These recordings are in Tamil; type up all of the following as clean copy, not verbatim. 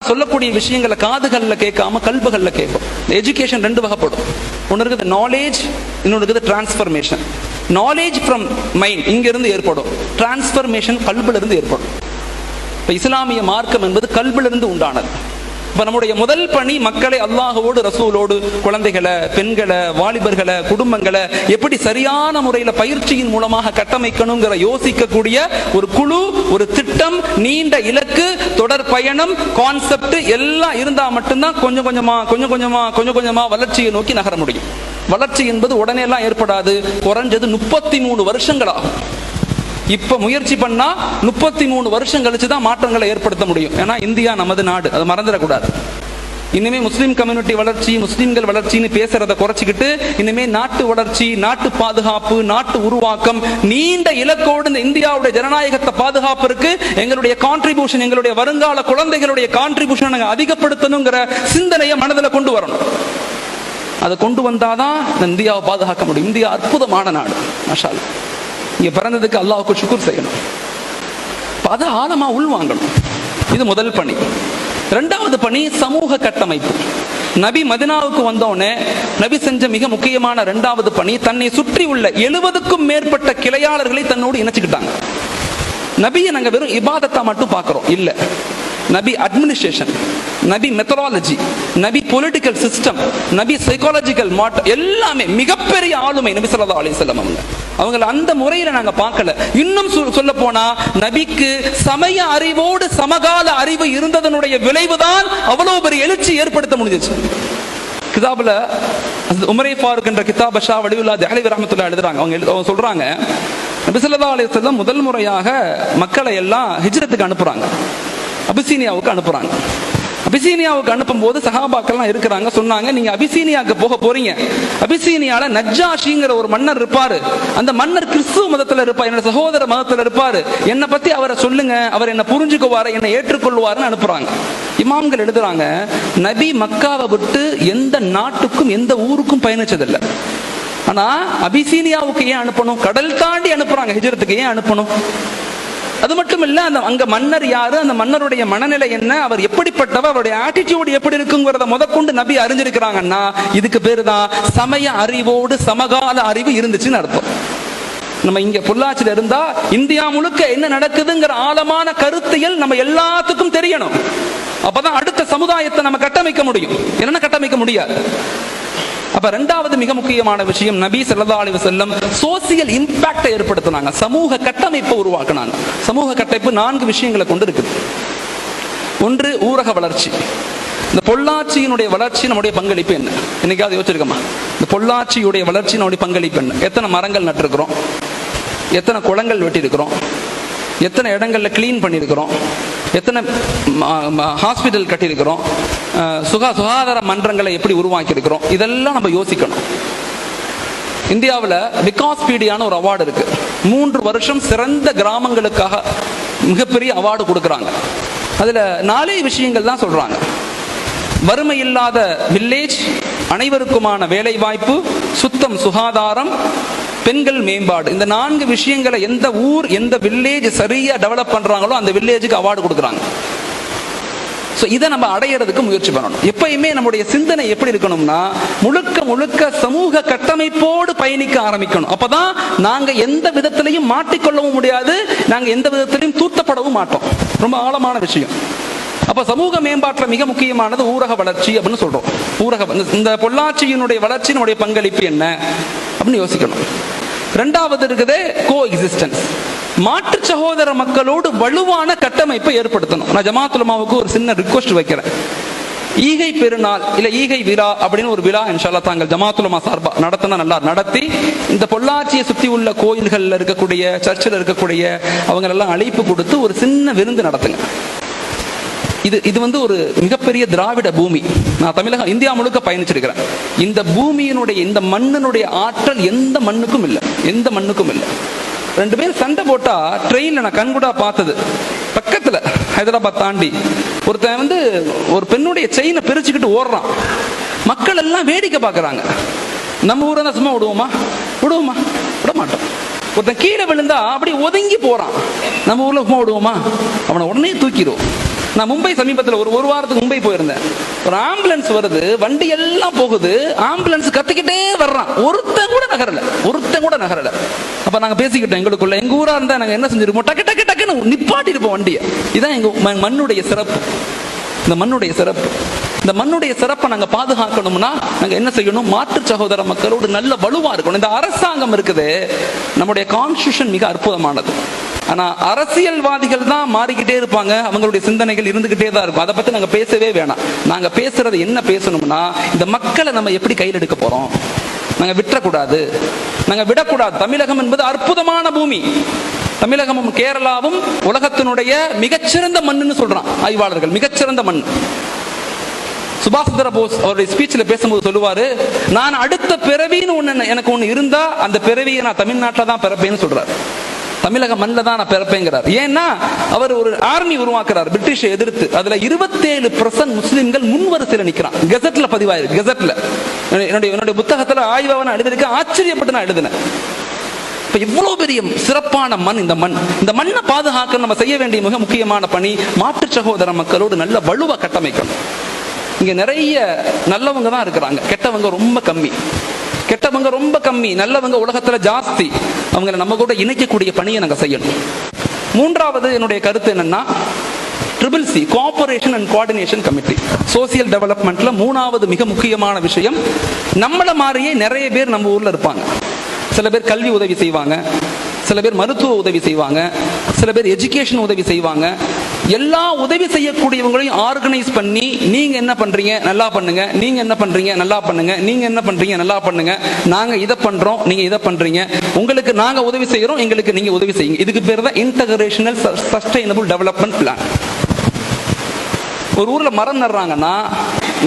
சொல்லக்கூடிய விஷயங்களை காதுகள்ல கேட்காம கல்புகள்ல கேட்கும். எஜுகேஷன் ரெண்டு வகைப்படும். ஒன்று இருக்குது நாலேஜ், இன்னொன்று இருக்குது டிரான்ஸ்ஃபர்மேஷன். நாலேஜ் ஃப்ரம் மைண்ட் இங்க இருந்து ஏற்படும், டிரான்ஸ்ஃபர்மேஷன் கல்புல இருந்து ஏற்படும். இப்ப இஸ்லாமிய மார்க்கம் என்பது கல்புல இருந்து உண்டானது. இப்ப நம்முடைய முதல் பணி மக்களை அல்லாஹ்வோடு ரசூலோடு, குழந்தைகளை, பெண்களை, வாலிபர்களை, குடும்பங்களை எப்படி சரியான முறையில் பயிற்சியின் மூலமாக கட்டமைக்கணுங்கிற யோசிக்கக்கூடிய ஒரு குழு, ஒரு திட்டம், நீண்ட இலக்கு, தொடர் பயணம், கான்செப்ட் எல்லாம் இருந்தா மட்டும்தான் கொஞ்சம் கொஞ்சமா வளர்ச்சியை நோக்கி நகர முடியும். வளர்ச்சி என்பது உடனே எல்லாம் ஏற்படாது. குறைஞ்சது 33 வருஷங்கள் ஆகும். இப்ப முயற்சி பண்ணா 33 வருஷம் கழிச்சு தான் மாற்றங்களை ஏற்படுத்த முடியும். ஏன்னா இந்தியா நமது நாடு, அதை மறந்துடக்கூடாது. இனிமே முஸ்லீம் கம்யூனிட்டி வளர்ச்சி, முஸ்லீம்கள் வளர்ச்சின்னு பேசுறதை குறைச்சிக்கிட்டு இனிமே நாட்டு வளர்ச்சி, நாட்டு பாதுகாப்பு, நாட்டு உருவாக்கம், நீண்ட இலக்கோடு இந்த இந்தியாவுடைய ஜனநாயகத்தை பாதுகாப்பிற்கு எங்களுடைய கான்ட்ரிபியூஷன், எங்களுடைய வருங்கால குழந்தைகளுடைய கான்ட்ரிபியூஷன் நாங்கள் அதிகப்படுத்தணுங்கிற சிந்தனையை மனதில் கொண்டு வரணும். அதை கொண்டு வந்தாதான் இந்தியாவை பாதுகாக்க முடியும். இந்தியா அற்புதமான நாடு, மாஷா அல்லாஹ். இங்க பிறந்ததுக்கு அல்லாஹ்வுக்கு ஷுக்ர் செய்யணும். அதை ஆழமா உள்வாங்கணும். இது முதல் பணி. இரண்டாவது பணி சமூக கட்டமைப்பு. நபி மதினாவுக்கு வந்தோடனே நபி செஞ்ச மிக முக்கியமான இரண்டாவது பணி, தன்னை சுற்றி உள்ள 70க்கும் மேற்பட்ட கிளையாளர்களை தன்னோடு இணைச்சுக்கிட்டாங்க. நபியை நாங்க வெறும் இபாதத்தா மட்டும் பார்க்கிறோம் இல்ல. நபி அட்மினிஸ்ட்ரேஷன், நபி மெத்தடாலஜி, நபி பொலிட்டிக்கல் சிஸ்டம், நபி சைக்காலஜிக்கல் மாற்றம், எல்லாமே மிகப்பெரிய ஆளுமை நபி ஸல்லல்லாஹு அலைஹி வஸல்லம் அவங்களை அந்த முறையில நாங்க பார்க்கல. இன்னும் சொல்ல போனா நபிக்கு சமய அறிவோடு சமகால அறிவு இருந்ததனுடைய விளைவுதான் அவ்வளவு பெரிய எழுச்சி ஏற்படுத்த முடிஞ்சிச்சு. கிதாபுல உமரே ஃபாரூக் என்ற கிதாப ஷா வலியுல்லா தஹ்லவி ரஹ்மத்துல்லாஹி எழுதுறாங்க. அவங்க சொல்றாங்க, நபி ஸல்லல்லாஹு அலைஹி வஸல்லம் முதல் முறையாக மக்களை எல்லாம் ஹிஜ்ரத்துக்கு அனுப்புறாங்க, அபிசீனியாவுக்கு அனுப்புறாங்க. அபிசீனியாவுக்கு அனுப்பும் போது சஹாபாக்கள்லாம் இருக்கிறாங்க. சொன்னாங்க, நீங்க அபிசீனியாவுக்கு போக போறீங்க, அபிசீனியால நஜ்ஜாஷிங்கிற ஒரு மன்னர் இருப்பாரு, அந்த மன்னர் கிறிஸ்துவ மதத்துல இருப்பார், என்னோட சகோதர மதத்துல இருப்பாரு, என்னை பத்தி அவரை சொல்லுங்க, அவர் என்ன புரிஞ்சுக்குவாரு, என்னை ஏற்றுக்கொள்வாருன்னு அனுப்புறாங்க. இமாம்கள் எழுதுறாங்க, நபி மக்காவை விட்டு எந்த நாட்டுக்கும் எந்த ஊருக்கும் பயணிச்சதில்லை. ஆனா அபிசீனியாவுக்கு ஏன் அனுப்பணும்? கடல் தாண்டி அனுப்புறாங்க. ஹிஜ்ரத்துக்கு ஏன் அனுப்பணும்? அது மட்டும் இல்ல, அந்த அங்க மன்னர் யாரு, அந்த மன்னருடைய மனநிலை என்ன, அவர் எப்படிப்பட்டவர், அவருடைய ஆட்டிடியூட் எப்படி இருக்குங்கிறத முதற்கொண்டு நபி அறிஞ்சிருக்கிறாங்கன்னா இதுக்கு பேரு தான் சமய அறிவோடு சமகால அறிவு இருந்துச்சுன்னு அர்த்தம். நம்ம இங்க பொள்ளாச்சியில இருந்தா இந்தியா முழுக்க என்ன நடக்குதுங்கிற ஆழமான கருத்தியல் நம்ம எல்லாத்துக்கும் தெரியணும். அப்பதான் அடுத்த சமுதாயத்தை நம்ம கட்டமைக்க முடியும். என்னென்ன கட்டமைக்க முடியாது. அப்ப இரண்டாவது மிக முக்கியமான விஷயம், நபி ஸல்லல்லாஹு அலைஹி வஸல்லம் சோசியல் இம்பாக்டை ஏற்படுத்தினாங்க, சமூக கட்டமைப்பை உருவாக்கினாங்க. சமூக கட்டமைப்பு 4 விஷயங்களை கொண்டு இருக்குது. ஒன்று ஊரக வளர்ச்சி. இந்த பொள்ளாச்சியினுடைய வளர்ச்சி நம்முடைய பங்களிப்பு என்ன? என்னைக்காவது யோசிச்சிருக்கோமா? இந்த பொள்ளாச்சியுடைய வளர்ச்சி நம்முடைய பங்களிப்பு என்ன? எத்தனை மரங்கள் நட்டிருக்கிறோம், எத்தனை குளங்கள் வெட்டியிருக்கிறோம், எத்தனை இடங்கள்ல கிளீன் பண்ணியிருக்கிறோம், எத்தனை ஹாஸ்பிட்டல் கட்டியிருக்கிறோம், சுகாதார மன்றங்களை எப்படி உருவாக்கி இருக்கிறோம், இதெல்லாம் நம்ம யோசிக்கணும். இந்தியாவில் விகாஸ்பீடியான ஒரு அவார்டு இருக்கு. 3 வருஷம் சிறந்த கிராமங்களுக்காக மிகப்பெரிய அவார்டு கொடுக்குறாங்க. அதுல 4 விஷயங்கள் தான் சொல்றாங்க. வறுமை இல்லாத வில்லேஜ், அனைவருக்குமான வேலை வாய்ப்பு, சுத்தம் சுகாதாரம், பெண்கள் மேம்பாடு. இந்த 4 விஷயங்களை எந்த ஊர், எந்த வில்லேஜ் சரியா டெவலப் பண்றாங்களோ அந்த வில்லேஜுக்கு அவார்டு கொடுக்குறாங்க. இதை நம்ம அடையிறதுக்கு முயற்சி பண்ணணும். எப்பயுமே நம்முடைய சிந்தனை எப்படி இருக்கணும்னா, முழுக்க முழுக்க சமூக கட்டமைப்போடு பயணிக்க ஆரம்பிக்கணும். அப்பதான் நாங்க எந்த விதத்திலையும் மாட்டிக்கொள்ளவும் முடியாது, நாங்க எந்த விதத்திலையும் தூத்தப்படவும் மாட்டோம். ரொம்ப ஆழமான விஷயம். அப்ப சமூக மேம்பாட்டில் மிக முக்கியமானது ஊரக வளர்ச்சி அப்படின்னு சொல்றோம். இந்த பொள்ளாச்சியினுடைய வளர்ச்சி நம்முடைய பங்களிப்பு என்ன அப்படின்னு யோசிக்கணும். இரண்டாவது இருக்குது கோ எக்ஸிஸ்டன்ஸ். மாற்று சகோதர மக்களோடு வலுவான கட்டமைப்பை ஏற்படுத்தணும். நான் ஜமாத் உலமாவுக்கு ஒரு சின்ன ரிக்வெஸ்ட் வைக்கிறேன். ஈகை பெருநாள் இல்ல ஈகை விழா அப்படின்னு ஒரு விழா இன்ஷா அல்லாஹ் தாங்கள் ஜமாத் உலமா சார்பா நடத்தினா நல்லா நடத்தி, இந்த பொள்ளாச்சியை சுற்றி உள்ள கோயில்கள்ல இருக்கக்கூடிய, சர்ச்சில் இருக்கக்கூடிய அவங்க எல்லாம் அழைப்பு கொடுத்து ஒரு சின்ன விருந்து நடத்துங்க. இது வந்து ஒரு மிகப்பெரிய திராவிட பூமி. நான் தமிழகம், இந்தியா முழுக்க பயணிச்சிருக்கிறேன். இந்த பூமியினுடைய, இந்த மண்ணினுடைய ஆற்றல் எந்த மண்ணுக்கும் இல்லை, எந்த மண்ணுக்கும் இல்லை. 2 பேர் சண்டை போட்டா ட்ரெயின்ல நான் கண்கூடா பார்த்தது, பக்கத்துல ஹைதராபாத் தாண்டி ஒருத்தன் வந்து ஒரு பெண்ணுடைய செயினை பிரிச்சுக்கிட்டு ஓடுறான். மக்கள் எல்லாம் வேடிக்கை பார்க்கறாங்க. நம்ம ஊரை தான் சும்மா விடுவோமா? விட மாட்டோம். ஒருத்தன் கீழே விழுந்தா அப்படி ஒதுங்கி போறான். நம்ம ஊர்ல சும்மா விடுவோமா? அவனை உடனே தூக்கிடுவோம். நான் மும்பை சமீபத்தில் ஒரு வாரத்துக்கு மும்பை போயிருந்தேன். ஒரு ஆம்புலன்ஸ் வருது, வண்டி எல்லாம் போகுது, ஆம்புலன்ஸ் கத்திக்கிட்டே வர்றான், ஒருத்தன் கூட நகரல. அப்ப நாங்க பேசிக்கிட்டோம் எங்களுக்குள்ள, எங்க ஊரா இருந்தா நாங்க என்ன செஞ்சிருப்போம், டக்கு டக்கு டக்குன்னு நிப்பாட்டி இருப்போம் வண்டியை. இதான் எங்க மண்ணுடைய சிறப்பு. இந்த மண்ணுடைய சிறப்பு, இந்த மண்ணுடைய சிறப்பை நாங்க பாதுகாக்கணும்னா நாங்க என்ன செய்யணும்? மாற்று சகோதர மக்களோடு நல்ல வலுவா இருக்கணும். இந்த அரசாங்கம் இருக்குது, நம்முடைய கான்ஸ்டிடியூஷன் மிக அற்புதமானது. ஆனா அரசியல்வாதிகள் தான் மாறிக்கிட்டே இருப்பாங்க, அவங்களுடைய சிந்தனைகள் இருந்துகிட்டே தான் இருக்கும். அதை பத்தி நாங்க பேசவே வேணாம். நாங்க பேசுறது என்ன பேசணும்னா, இந்த மக்களை நம்ம எப்படி கையில் எடுக்க போறோம், நாங்க விட்டுறக்கூடாது, நாங்க விடக்கூடாது. தமிழகம் என்பது அற்புதமான பூமி. தமிழகமும் கேரளாவும் உலகத்தினுடைய மிகச்சிறந்த மண்ணுன்னு சொல்றான் ஆய்வாளர்கள், மிகச்சிறந்த மண். சுபாஷ் சந்திர போஸ் அவருடைய ஸ்பீச்ல பேசும்போது சொல்லுவாரு, நான் அடுத்த பிறவின்னு எனக்கு ஒண்ணு இருந்தா அந்த பிறவியை நான் தமிழ்நாட்டில் தான் பிறப்பேன்னு சொல்றாரு. தமிழக மண்ணில் தான் நான் பிறப்பேங்கிறார். ஏன்னா அவர் ஒரு ஆர்மி உருவாக்குறார் பிரிட்டிஷை எதிர்த்து. அதுல 27% முஸ்லிம்கள் முன்வரிசையில் நிற்கிறான். கெசட்ல பதிவாயிருக்கு. கெசட்ல என்னுடைய புத்தகத்துல ஆய்வாக எழுதிருக்கேன், ஆச்சரியப்பட்டு நான் எழுதினேன். இப்ப இவ்வளவு பெரிய சிறப்பான மண் இந்த மண். இந்த மண்ணை பாதுகாக்க நம்ம செய்ய வேண்டிய மிக முக்கியமான பணி, மாற்று சகோதர மக்களோடு நல்ல வலுவா கட்டமைக்கணும். இங்க நிறைய நல்லவங்க தான் இருக்கிறாங்க, கெட்டவங்க ரொம்ப கம்மி. கெட்டவங்க ரொம்ப கம்மி, நல்லவங்க உலகத்துல ஜாஸ்தி. அவங்களை நம்ம கூட இணைக்கக்கூடிய பணியை நாங்க செய்யணும். மூன்றாவது என்னுடைய கருத்து என்னன்னா, CCC, cooperation and coordination committee, social டெவலப்மெண்ட்ல மூணாவது மிக முக்கியமான விஷயம். நம்மள மாதிரியே நிறைய பேர் நம்ம ஊர்ல இருப்பாங்க. சில பேர் கல்வி உதவி செய்வாங்க, சில பேர் மருத்துவ உதவி செய்வாங்க, சில பேர் எஜுகேஷன் உதவி செய்வாங்க. எல்லா உதவி செய்யக்கூடியவங்களையும் ஆர்கனைஸ் பண்ணி, நீங்க என்ன பண்றீங்க நல்லா பண்ணுங்க, நீங்க என்ன பண்றீங்க நல்லா பண்ணுங்க, நீங்க என்ன பண்றீங்க நல்லா பண்ணுங்க, நாங்க இதை பண்றோம் நீங்க இதை பண்றீங்க, உங்களுக்கு நாங்க உதவி செய்யறோம் எங்களுக்கு நீங்க உதவி செய்யுங்க. இதுக்கு பேர் தான் இன்டகிரேஷனல் சஸ்டைனபிள் டெவலப்மெண்ட் பிளான். ஒரு ஊர்ல மரம் நடுறாங்கன்னா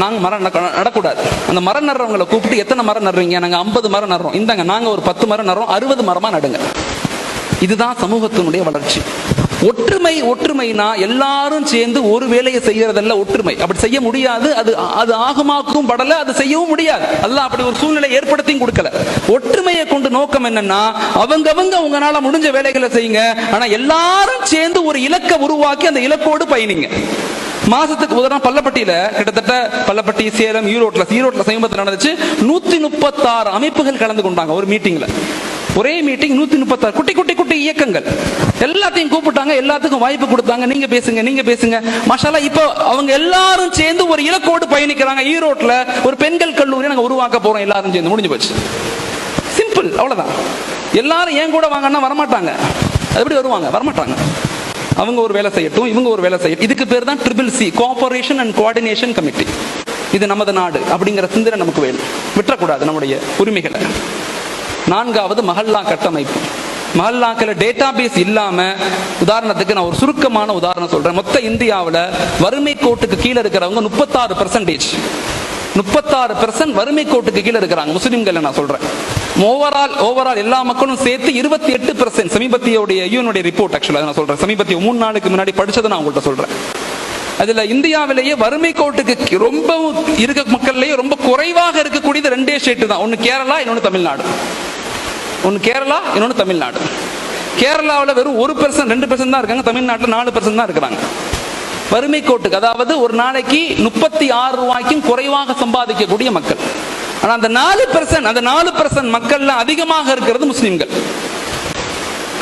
நாங்க மரம் நடக்கூடாது. அந்த மரம் நடுறவங்களை கூப்பிட்டு, எத்தனை மரம் நடுறீங்க? நாங்க 50 மரம் நடுறோம். இந்தாங்க நாங்க ஒரு 10 மரம் நடுறோம், 60 மரமா நடுங்க. இதுதான் சமூகத்தினுடைய வளர்ச்சி. ஒற்றுமைனா எல்லாரும் சேர்ந்து ஒரு வேலையை செய்யறதல்ல ஒற்றுமை. அப்படி செய்ய முடியாது, அது ஆகமாக்கும் படல, அது செய்யவும் முடியாது. அல்லாஹ் அப்படி ஒரு சூழ்நிலை ஏற்படுத்தியும் கொடுக்கல. ஒற்றுமையை கொண்டு நோக்கம் என்னன்னா, அவங்கவங்க உங்களால முடிஞ்ச வேலைகளை செய்யுங்க, ஆனா எல்லாரும் சேர்ந்து ஒரு இலக்கை உருவாக்கி அந்த இலக்கோடு பயணிங்க. மாசத்துக்கு உதாரணம் பள்ளப்பட்டியில, கிட்டத்தட்ட பள்ளப்பட்டி, சேலம், ஈரோட்ல சமீபத்தில் நடந்துச்சு. 136 அமைப்புகள் கலந்து கொண்டாங்க ஒரு மீட்டிங்ல. ஒரே மீட்டிங் 136 குட்டி குட்டி குட்டி இயக்கங்கள் எல்லாத்தையும் கூப்பிட்டாங்க, எல்லாத்துக்கும் வாய்ப்பு கொடுத்தாங்க. நீங்க பேசுங்க மாஷால்லா. இப்போ அவங்க எல்லாரும் சேர்ந்து ஒரு இலக்கோடு பயணிக்கிறாங்க. ஈரோட்ல ஒரு பெண்கள் கல்லூரி நாங்க உருவாக்க போறோம், எல்லாரும் சேர்ந்து. முடிஞ்சு போச்சு, சிம்பிள், அவ்வளவுதான். எல்லாரும் ஏன் கூட வாங்கன்னா வரமாட்டாங்க. அது எப்படி வருவாங்க? வரமாட்டாங்க. அவங்க ஒரு வேலை செய்யட்டும், இவங்க ஒரு வேலை செய்யட்டும். இதுக்கு பேர் தான் CCC, cooperation and coordination committee. இது நமது நாடு அப்படிங்கிற சிந்தனை நமக்கு வேணும், விட்டுறக்கூடாது நம்முடைய உரிமைகளை. நான்காவது மஹல்லா கட்டமைப்பு. மஹல்லாக்கள டேட்டா பேஸ் இல்லாம, உதாரணத்துக்கு நான் ஒரு சுருக்கமான உதாரணம் சொல்றேன். மொத்த இந்தியாவில் வறுமை கோட்டுக்கு கீழே இருக்கிறவங்க 36%. 36% வறுமை கோட்டுக்கு கீழே இருக்கிறாங்க முஸ்லிம்கள். நான் சொல்றேன் ஓவரால் எல்லா மக்களும் சேர்த்து 28%. சமீபத்திய யூனுடைய ரிப்போர்ட், ஆக்சுவலா நான் சொல்றேன், சமீபத்திய 3 நாளுக்கு முன்னாடி படிச்சதை நான் உங்கள்கிட்ட சொல்றேன். அதுல இந்தியாவிலேயே வறுமை கோட்டுக்கு ரொம்ப இருக்க மக்கள்லயே ரொம்ப குறைவாக இருக்கக்கூடியது 2 ஸ்டேட் தான். ஒன்னு கேரளா, இன்னொன்னு தமிழ்நாடு. கேரளாவில் வெறும் 1%, 2% தான் இருக்காங்க. தமிழ்நாட்டில் 4% தான் இருக்கிறாங்க வறுமை கோட்டுக்கு. அதாவது ஒரு நாளைக்கு 36 ரூபாய்க்கும் குறைவாக சம்பாதிக்கக்கூடிய மக்கள். ஆனா அந்த 4% மக்கள்ல அதிகமாக இருக்கிறது முஸ்லிம்கள்.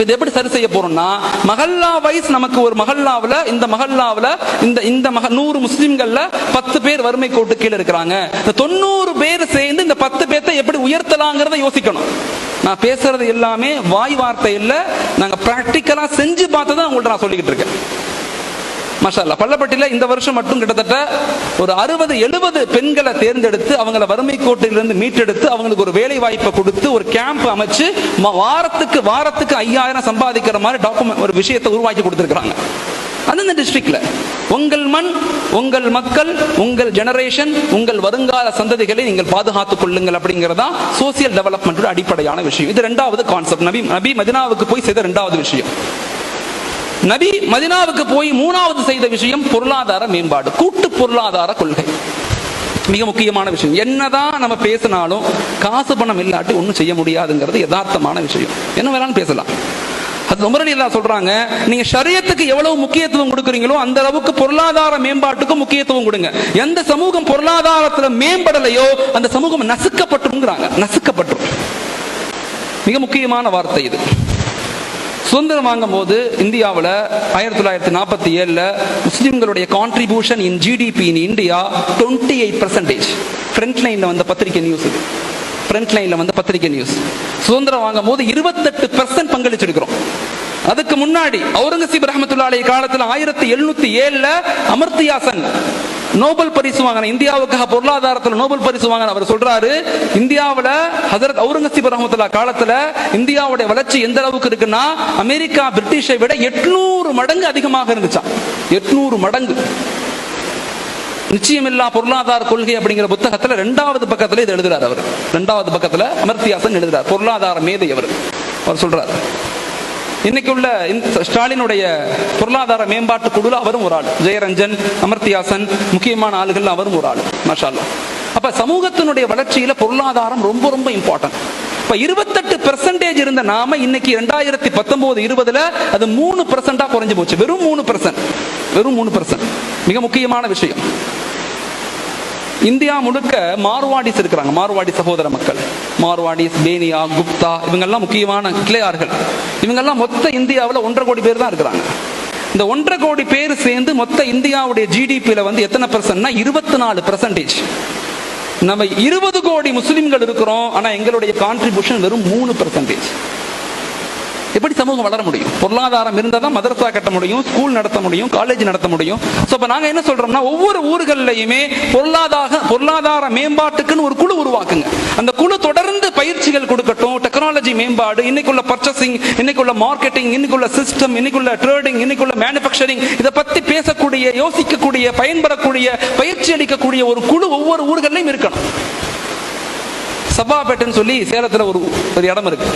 இது எப்படி சரி செய்ய போறோம்னா, மஹல்லா வைஸ் நமக்கு ஒரு மஹல்லாவில், இந்த மஹல்லாவில் இந்த 100 முஸ்லிம்கள்ல 10 பேர் வறுமை கோட்டு கீழே இருக்கிறாங்க. இந்த 90 பேர் சேர்ந்து இந்த 10 பேர்த்தை எப்படி உயர்த்தலாங்கிறத யோசிக்கணும். நான் பேசுறது எல்லாமே வாய் வார்த்தை இல்ல, நாங்க பிராக்டிக்கலா செஞ்சு பார்த்து தான் உங்கள்ட்ட நான் சொல்லிக்கிட்டு இருக்கேன். மாஷாஅல்லாஹ். பள்ளப்பட்டியில இந்த வருஷம் மட்டும் கிட்டத்தட்ட ஒரு 60-70 பெண்களை தேர்ந்தெடுத்து அவங்களை வறுமை கோட்டிலிருந்து மீட்டெடுத்து அவங்களுக்கு ஒரு வேலை வாய்ப்பை கொடுத்து ஒரு கேம்ப் அமைச்சு வாரத்துக்கு 5000 சம்பாதிக்கிற மாதிரி டாக்குமெண்ட் ஒரு விஷயத்தை உருவாக்கி கொடுத்துருக்காங்க. அந்த டிஸ்ட்ரிக்ட்ல உங்கள் மண், உங்கள் மக்கள், உங்கள் ஜெனரேஷன், உங்கள் வருங்கால சந்ததிகளை நீங்கள் பாதுகாத்துக் கொள்ளுங்கள் அப்படிங்கிறதா சோசியல் டெவலப்மெண்ட் அடிப்படையான விஷயம். இது 2வது கான்செப்ட். நபி மதீனாவுக்கு போய் செய்த 2வது விஷயம். நபி மதீனாவுக்கு போய் 3வது செய்த விஷயம் பொருளாதார மேம்பாடு, கூட்டு பொருளாதார கொள்கை. மிக முக்கியமான விஷயம். என்னதான் நம்ம பேசினாலும் காசு பணம் இல்லாட்டி ஒன்றும் செய்ய முடியாதுங்கிறது யதார்த்தமான விஷயம். என்ன வேணாலும் பேசலாம். அது உமர் ரலியல்லாஹு சொல்றாங்க, நீங்க ஷரியத்துக்கு எவ்வளவு முக்கியத்துவம் கொடுக்குறீங்களோ அந்த அளவுக்கு பொருளாதார மேம்பாட்டுக்கும் முக்கியத்துவம் கொடுங்க. எந்த சமூகம் பொருளாதாரத்துல மேம்படலையோ அந்த சமூகம் நசுக்கப்பட்டுங்கிறாங்க. நசுக்கப்பட்டு மிக முக்கியமான வார்த்தை இது. சுதந்திரம் வாங்கும் போது இந்தியாவில் 1947 முஸ்லிம்களுடைய contribution in GDP in India 28%. Front லைன்ல வந்த பத்திரிகை நியூஸ் இது. ஃப்ரண்ட் லைன்ல வந்த பத்திரிகை நியூஸ். சுதந்திரம் வாங்கும் போது 28% பங்களிச்சிருக்கிறோம். அதுக்கு முன்னாடி அவுரங்கசீப் ரஹ்மத்துல்லாஹி அலைஹி காலத்தில் 1707 அமர்த்தியா சென் நோபல் பரிசு வாங்கின, இந்தியாவுக்காக பொருளாதாரத்தில் நோபல் பரிசு வாங்கின அவர் சொல்றாரு, இந்தியாவில் ஹஜரத் அவுரங்கசீப் ரஹ்மத்துல்லாஹி காலத்தில் இந்தியாவுடைய வளர்ச்சி எந்த அளவுக்கு இருக்குன்னா அமெரிக்கா பிரிட்டிஷை விட 800 மடங்கு அதிகமாக இருந்துச்சாம். 800 மடங்கு. நிச்சயமில்லா பொருளாதார கொள்கை அப்படிங்கிற புத்தகத்துல 2வது பக்கத்துல இது எழுதுறாரு அவர். 2வது பக்கத்துல அமர்த்தியா சென் எழுதுறார். பொருளாதார மேதை அவர் சொல்றாரு. இன்னைக்கு உள்ள ஸ்டாலினுடைய பொருளாதார மேம்பாட்டு குழுல அவரும் ஒரு ஆள். ஜெயரஞ்சன், அமர்த்தியா சென், முக்கியமான ஆளுகள் அவரும் ஒரு ஆள். மாஷா அல்லாஹ். அப்ப சமூகத்தினுடைய வளர்ச்சியில பொருளாதாரம் ரொம்ப ரொம்ப இம்பார்ட்டன்ட். இப்ப 28% இருந்த நாம இன்னைக்கு 2019-20 அது 3% குறைஞ்சு போச்சு. வெறும் 3%. வெறும் 3%. மிக முக்கியமான விஷயம். இந்தியா முழுக்க மார்வாடிஸ் இருக்கிறாங்க. மார்வாடி சகோதர மக்கள், மார்வாடிஸ், பேனியா, குப்தா, இவங்கெல்லாம் முக்கியமான கிளையார்கள். இவங்கெல்லாம் மொத்த இந்தியாவில் 1.5 கோடி பேர் தான் இருக்கிறாங்க. இந்த 1.5 கோடி பேர் சேர்ந்து மொத்த இந்தியாவுடைய ஜிடிபியில வந்து எத்தனை பர்சன்ட்னா 24%. நம்ம 20 கோடி முஸ்லிம்கள் இருக்கிறோம். ஆனா எங்களுடைய கான்ட்ரிபியூஷன் வெறும் 3%. எப்படி சமூகம் வளர முடியும்? பொருளாதாரம் இருந்தால் தான் மதரசா கட்ட முடியும், ஸ்கூல் நடத்த முடியும், காலேஜ் நடத்த முடியும். ஸோ இப்போ நாங்கள் என்ன சொல்றோம்னா, ஒவ்வொரு ஊர்கள்லையுமே பொருளாதார மேம்பாட்டுக்குன்னு ஒரு குழு உருவாக்குங்க. அந்த குழு தொடர்ந்து பயிற்சிகள் கொடுக்கட்டும். டெக்னாலஜி மேம்பாடு, இன்னைக்குள்ள பர்ச்சேசிங், இன்னைக்குள்ள மார்க்கெட்டிங், இன்னைக்குள்ள சிஸ்டம், இன்னைக்குள்ள ட்ரேடிங், இன்னைக்குள்ள மேனுஃபேக்சரிங், இதை பத்தி பேசக்கூடிய, யோசிக்கக்கூடிய, பயன்படக்கூடிய, பயிற்சி அளிக்கக்கூடிய ஒரு குழு ஒவ்வொரு ஊர்களையும் இருக்கணும். சபாபேட்டைன்னு சொல்லி சேலத்தில் ஒரு இடம் இருக்கு.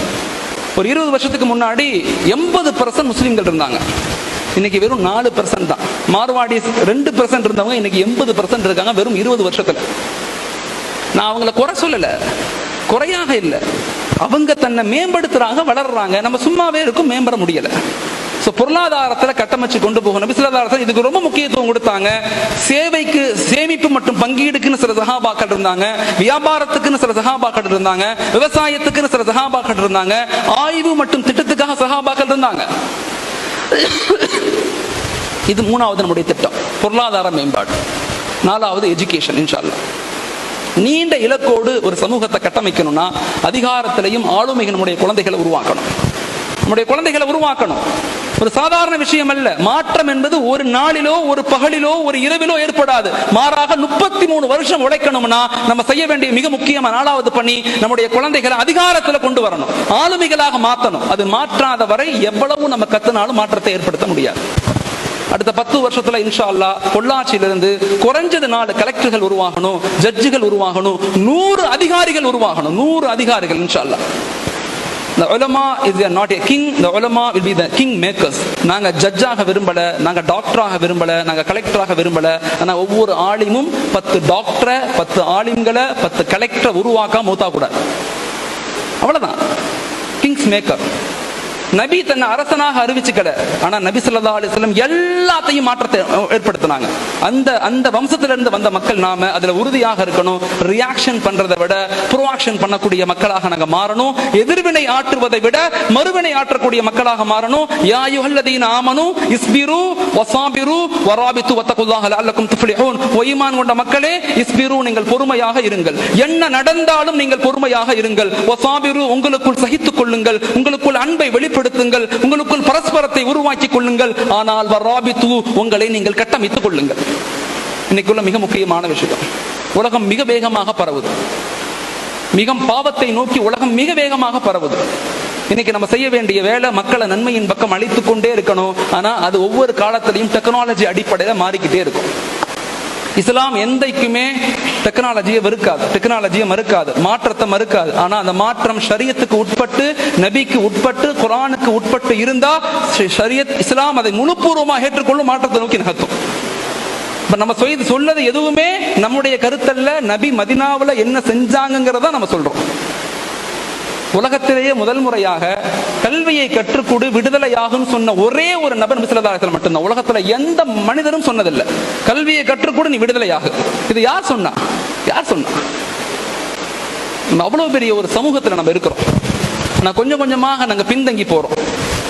ஒரு 20 வருஷத்துக்கு முன்னாடி 80% முஸ்லிம்கள் இருந்தாங்க. இன்னைக்கு வெறும் 4% தான். மார்வாடிஸ் 2% இருந்தவங்க இன்னைக்கு 80% இருக்காங்க வெறும் 20 வருஷத்துல. நான் அவங்கள குறை சொல்லல, குறையாக இல்லை. அவங்க தன்னை மேம்படுத்துறாங்க, வளர்றாங்க. நம்ம சும்மாவே இருக்கும், மேம்பட முடியல. பொருளாதாரத்துல கட்டமைச்சு கொண்டு போகணும். நபி ஸல்லல்லாஹு அலைஹி வஸல்லம் இதுக்கு ரொம்ப முக்கியத்துவம் கொடுத்தாங்க. சேவைக்கு, சேமிப்பு மற்றும் பங்கீடுக்குன்னு சில சஹாபாக்கள் இருந்தாங்க, வியாபாரத்துக்குன்னு சில சஹாபாக்கள் இருந்தாங்க, விவசாயத்துக்குன்னு சில சஹாபாக்கள் இருந்தாங்க, ஆய்வு மற்றும் திட்டத்துக்காக சஹாபாக்கள் இருந்தாங்க. இது 3வது நம்முடைய திட்டம், பொருளாதார மேம்பாடு. 4வது எஜுகேஷன். இன்ஷா அல்லாஹ் நீண்ட இலக்கோடு ஒரு சமூகத்தை கட்டமைக்கணும்னா அதிகாரத்திலையும் ஆளுமைகள் நம்முடைய குழந்தைகளை உருவாக்கணும். நம்முடைய குழந்தைகளை உருவாக்கணும். ஒரு சாதாரண விஷயம் அல்ல. மாற்றம் என்பது ஒரு நாளிலோ, ஒரு பகலிலோ, ஒரு இரவிலோ ஏற்படாது. மாறாக 33 வருஷம் உழைக்கணும்னா நம்ம செய்ய வேண்டிய மிக முக்கியமான 4வது பணி, நம்முடைய குழந்தைகளை அதிகாரத்துல கொண்டு வரணும், ஆளுமைகளாக மாற்றணும். அது மாற்றாத வரை எவ்வளவு நம்ம கத்துனாலும் மாற்றத்தை ஏற்படுத்த முடியாது. அடுத்த 10 வருஷத்துல இன்ஷா அல்லாஹ் பொள்ளாச்சியிலிருந்து குறைஞ்சது 4 கலெக்டர்கள் உருவாகணும், ஜட்ஜுகள் உருவாகணும், 100 அதிகாரிகள் உருவாகணும். 100 அதிகாரிகள் இன்ஷா அல்லாஹ். The ulama is not a king, the ulama will be the king makers. நாங்க ஜட்ஜாக விரும்பல, நாங்க டாக்டராக விரும்பல, நாங்க கலெக்டராக விரும்பல. ஆனா ஒவ்வொரு ஆலிமும் 10 டாக்டரை, 10 ஆலிம்களை, 10 கலெக்டரை உருவாக்க மூத்தா கூட. அவ்வளவுதான் கிங்ஸ் மேக்கர். நபி தன்னை அரசனாக அறிவிச்சுக்கல, ஆனா நபி ஸல்லல்லாஹு அலைஹி வஸல்லம் எல்லாத்தையும் மாற்றத்தை ஏற்படுத்தினாங்க. அந்த வம்சத்திலிருந்து வந்த மக்கள் நாம அதுல உறுதியாக இருக்கணும். ரியாக்ஷன் பண்றதை விட ப்ரோஆக்ஷன் பண்ணக்கூடிய மக்களாக நாங்க மாறணும். எதிர்வினை ஆற்றுவதை விட மறுவினை ஆற்றக்கூடிய மக்களாக மாறணும். யா அய்யுஹல்லதீன ஆமனூ இஸ்பிரு வஸாபிரு வராபித்து வத்தகுல்லாஹ லஅல்லக்கும் துஃப்லிஹூன். ஈமான் கொண்ட மக்களே, இஸ்பிரு நீங்கள் பொறுமையாக இருங்கள், என்ன நடந்தாலும் நீங்கள் பொறுமையாக இருங்கள். வஸாபிரு உங்களுக்குள் சகித்துக் கொள்ளுங்கள், உங்களுக்குள் அன்பை வெளிப்படுத்துங்கள், உங்களுக்குள் பரஸ்பரத்தை உருவாக்கிக் கொள்ளுங்கள். ஆனால் வராபித்து உங்களை நீங்கள் கட்டமைத்துக் கொள்ளுங்கள். இன்னைக்குள்ள மிக முக்கியமான விஷயம், உலகம் மிக வேகமாக பரவுது. மிக பாவத்தை நோக்கி உலகம் மிக வேகமாக பரவுது. இன்னைக்கு நம்ம செய்ய வேண்டிய வேலை மக்களை நன்மையின் பக்கம் அழைத்துக் கொண்டே இருக்கணும். ஆனா அது ஒவ்வொரு காலத்திலையும் டெக்னாலஜி அடிப்படையில மாறிக்கிட்டே இருக்கும். இஸ்லாம் எந்தைக்குமே டெக்னாலஜியை வெறுக்காது, டெக்னாலஜியை மறுக்காது, மாற்றத்தை மறுக்காது. ஆனா அந்த மாற்றம் ஷரியத்துக்கு உட்பட்டு, நபிக்கு உட்பட்டு, குர்ஆனுக்கு உட்பட்டு இருந்தா ஷரியத், இஸ்லாம் அதை முழுப்பூர்வமாக ஏற்றுக்கொள்ளும், மாற்றத்தை நோக்கி நகர்த்தும். நம்ம சொல்லது எதுவுமே நம்முடைய கருத்தல்ல, நபி மதினாவுல என்ன செஞ்சாங்கிறத நம்ம சொல்றோம். உலகத்திலேயே முதல் முறையாக கல்வியை கற்றுக்கொடு விடுதலையாகும் சொன்ன ஒரே ஒரு நபர் நபி ஸல்லல்லாஹு அலைஹி வஸல்லம் மட்டும்தான். உலகத்துல எந்த மனிதரும் சொன்னதில்லை கல்வியை கற்றுக்கொடு நீ விடுதலையாகு. இது யார் சொன்னா? யார் சொன்னா? நம்ம அவ்வளவு பெரிய ஒரு சமூகத்துல நம்ம இருக்கிறோம். நான் கொஞ்சம் கொஞ்சமாக நாங்க பின்தங்கி போறோம்.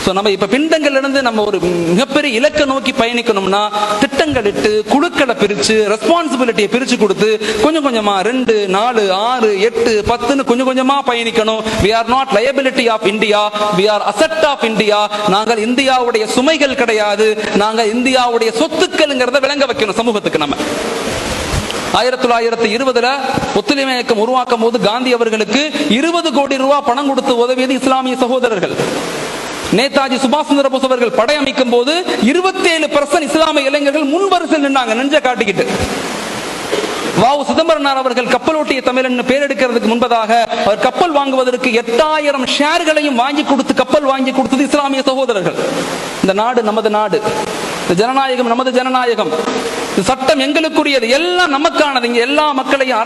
ஸோ நம்ம இப்ப பின்தங்கள்ல இருந்து நம்ம ஒரு மிகப்பெரிய இலக்கை நோக்கி பயணிக்கணும்னா திட்டங்கள் இட்டு குழுக்களை பிரிச்சு ரெஸ்பான்சிபிலிட்டியை பிரிச்சு கொடுத்து கொஞ்சம் கொஞ்சமா 2, 4, 6, 8, 10 கொஞ்சம் கொஞ்சமா பயணிக்கணும். we are not liability of India, we are asset of India. நாங்கள் இந்தியாவுடைய சுமைகள் கிடையாது, நாங்க இந்தியாவுடைய சொத்துக்கள்ங்கிறத விளங்க வைக்கணும் சமூகத்துக்கு. நம்ம 1920 ஒத்துழைமை இயக்கம் உருவாக்கும் போது காந்தி அவர்களுக்கு 20 கோடி ரூபாய் பணம் கொடுத்து உதவியது இஸ்லாமிய சகோதரர்கள். நேதாஜி சுபாஷ் சந்திர போஸ் அவர்கள் படை அமைக்கும் போது 27% இஸ்லாமிய இளைஞர்கள் முன்வரிசையில் நின்றாங்க நெஞ்ச காட்டிக்கிட்டு. வாவு சிதம்பரனார் அவர்கள் கப்பலோட்டிய தமிழன் பேர் எடுக்கிறதுக்கு முன்பதாக அவர் கப்பல் வாங்குவதற்கு 8000 ஷேர்களையும் வாங்கி கொடுத்து கப்பல் வாங்கி கொடுத்தது இஸ்லாமிய சகோதரர்கள். இந்த நாடு நமது நாடு, இந்த ஜனநாயகம் நமது ஜனநாயகம், சட்டம் எங்களுக்குரியது, எல்லாம் நமக்கானது. இங்க எல்லா மக்களையும்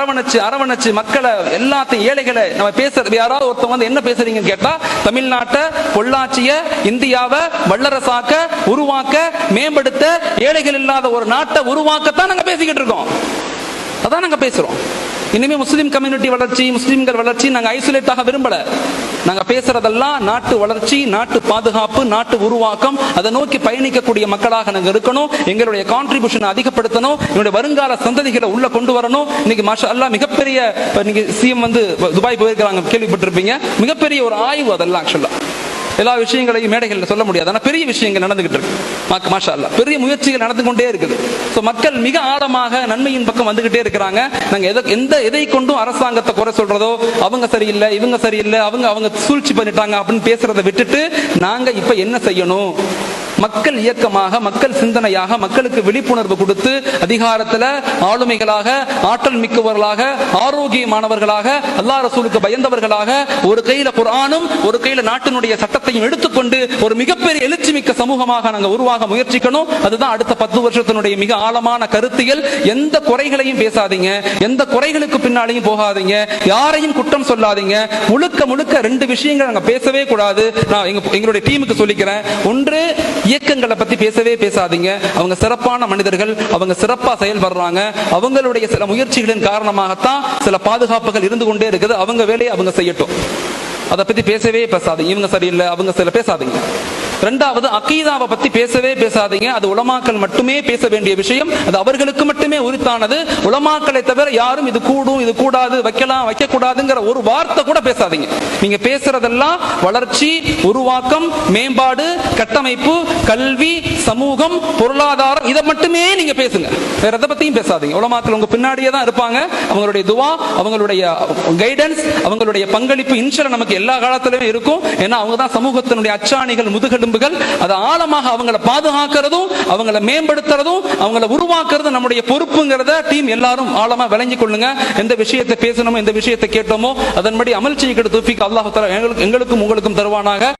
அரவணைச்சு மக்களை எல்லாத்தையும் ஏழைகளை நம்ம பேசுறது. யாராவது ஒருத்தவங்க வந்து என்ன பேசுறீங்கன்னு கேட்டா தமிழ்நாட்டை பொள்ளாச்சிய இந்தியாவை வல்லரசாக்க உருவாக்க மேம்படுத்த ஏழைகள் இல்லாத ஒரு நாட்டை உருவாக்கத்தான் நாங்க பேசிக்கிட்டு இருக்கோம். அதான் நாங்க பேசுறோம். இனிமே முஸ்லிம் கம்யூனிட்டி வளர்ச்சி, முஸ்லிம்கள் வளர்ச்சி நாங்க ஐசோலேட்டாக விரும்பல. நாங்க பேசுறதெல்லாம் நாட்டு வளர்ச்சி, நாட்டு பாதுகாப்பு, நாட்டு உருவாக்கம், அதை நோக்கி பயணிக்கக்கூடிய மக்களாக நாங்க இருக்கணும். எங்களுடைய கான்ட்ரிபியூஷன் அதிகப்படுத்தணும். என்னுடைய வருங்கால சந்ததிகளை உள்ள கொண்டு வரணும். இன்னைக்கு மாஷா அல்லாஹ் மிகப்பெரிய நீங்க சிஎம் வந்து துபாய் போயிருக்கிறாங்க, கேள்விப்பட்டிருப்பீங்க. மிகப்பெரிய ஒரு ஆய்வு அதெல்லாம். ஆக்சுவலா எல்லா விஷயங்களையும் மேடைகளில் சொல்ல முடியாது, ஆனால் பெரிய விஷயங்கள் நடந்துகிட்டு இருக்கு. மாஷா அல்லாஹ் பெரிய முயற்சிகள் நடந்து கொண்டே இருக்குது. ஸோ மக்கள் மிக ஆழமாக நன்மையின் பக்கம் வந்துகிட்டே இருக்கிறாங்க. நாங்கள் எதை கொண்டும் அரசாங்கத்தை குறை சொல்றதோ அவங்க சரியில்லை இவங்க சரியில்லை அவங்க சூழ்ச்சி பண்ணிட்டாங்க அப்படின்னு பேசுறதை விட்டுட்டு நாங்க இப்ப என்ன செய்யணும்? மக்கள் இயக்கமாக, மக்கள் சிந்தனையாக, மக்களுக்கு விழிப்புணர்வு கொடுத்து அதிகாரத்துல ஆளுமைகளாக, ஆற்றல் மிக்கவர்களாக, ஆரோக்கியமானவர்களாக, அல்லாஹ் ரசூலுக்கு பயந்தவர்களாக, ஒரு கையில குர்ஆனும் ஒரு கையில நாட்டினுடைய சட்டத்தையும் எடுத்துக்கொண்டு ஒரு மிகப்பெரிய எழுச்சி மிக்க சமூகமாக நாங்கள் உருவாக முயற்சிக்கணும். அதுதான் அடுத்த 10 வருஷத்தினுடைய மிக ஆழமான கருத்தியல். எந்த குறைகளையும் பேசாதீங்க, எந்த குறைகளுக்கு பின்னாலையும் போகாதீங்க, யாரையும் குற்றம் சொல்லாதீங்க. முழுக்க 2 விஷயங்கள் நாங்கள் பேசவே கூடாது. நான் எங்களுடைய டீமுக்கு சொல்லிக்கிறேன். ஒன்று, இயக்கங்களை பத்தி பேசவே பேசாதீங்க. அவங்க சிறப்பான மனிதர்கள், அவங்க சிறப்பா செயல்படுறாங்க. அவங்களுடைய சில முயற்சிகளின் காரணமாகத்தான் சில பாதுகாப்புகள் இருந்து கொண்டே இருக்குது. அவங்க வேலையை அவங்க செய்யட்டும். அதை பத்தி பேசவே பேசாதீங்க. இவங்க சரியில்லை அவங்க சில பேசாதீங்க. 2வது, அகீதாவை பத்தி பேசவே பேசாதீங்க. அது உலமாக்கள் மட்டுமே பேச வேண்டிய விஷயம். அது அவர்களுக்கு மட்டுமே உரித்தானது. உலமாக்களை தவிர யாரும் இது கூடும், இது கூடாது, வைக்கலாம், வைக்க கூடாதுங்கிற ஒரு வார்த்தை கூட பேசாதீங்க. நீங்க பேசுறதெல்லாம் வளர்ச்சி, உருவாக்கம், மேம்பாடு, கட்டமைப்பு, கல்வி, சமூகம், பொருளாதாரம், இதை மட்டுமே நீங்க பேசுங்க. வேற எதை பத்தியும் பேசாதீங்க. உலமாக்கள் உங்க பின்னாடியே தான் இருப்பாங்க. அவங்களுடைய துவா, அவங்களுடைய கைடன்ஸ், அவங்களுடைய பங்களிப்பு இன்ஷால்லா நமக்கு எல்லா காலத்திலும் இருக்கும். ஏன்னா அவங்க தான் சமூகத்தினுடைய அச்சாணிகள், முதுகெலும்புகள். அதை ஆழமாக அவங்களை பாதுகாக்கிறதும், அவங்களை மேம்படுத்துறதும், அவங்களை உருவாக்குறதும் நம்முடைய பொறுப்புங்கிறத டீம் எல்லாரும் ஆழமா விளங்கிக் கொள்ளுங்க. எந்த விஷயத்தை பேசணுமோ, எந்த விஷயத்தை கேட்டோமோ அதன்படி அமல் செய்ய தௌஃபீக் அல்லாஹ் தஆலா எங்களுக்கும் உங்களுக்கும் தருவானாக.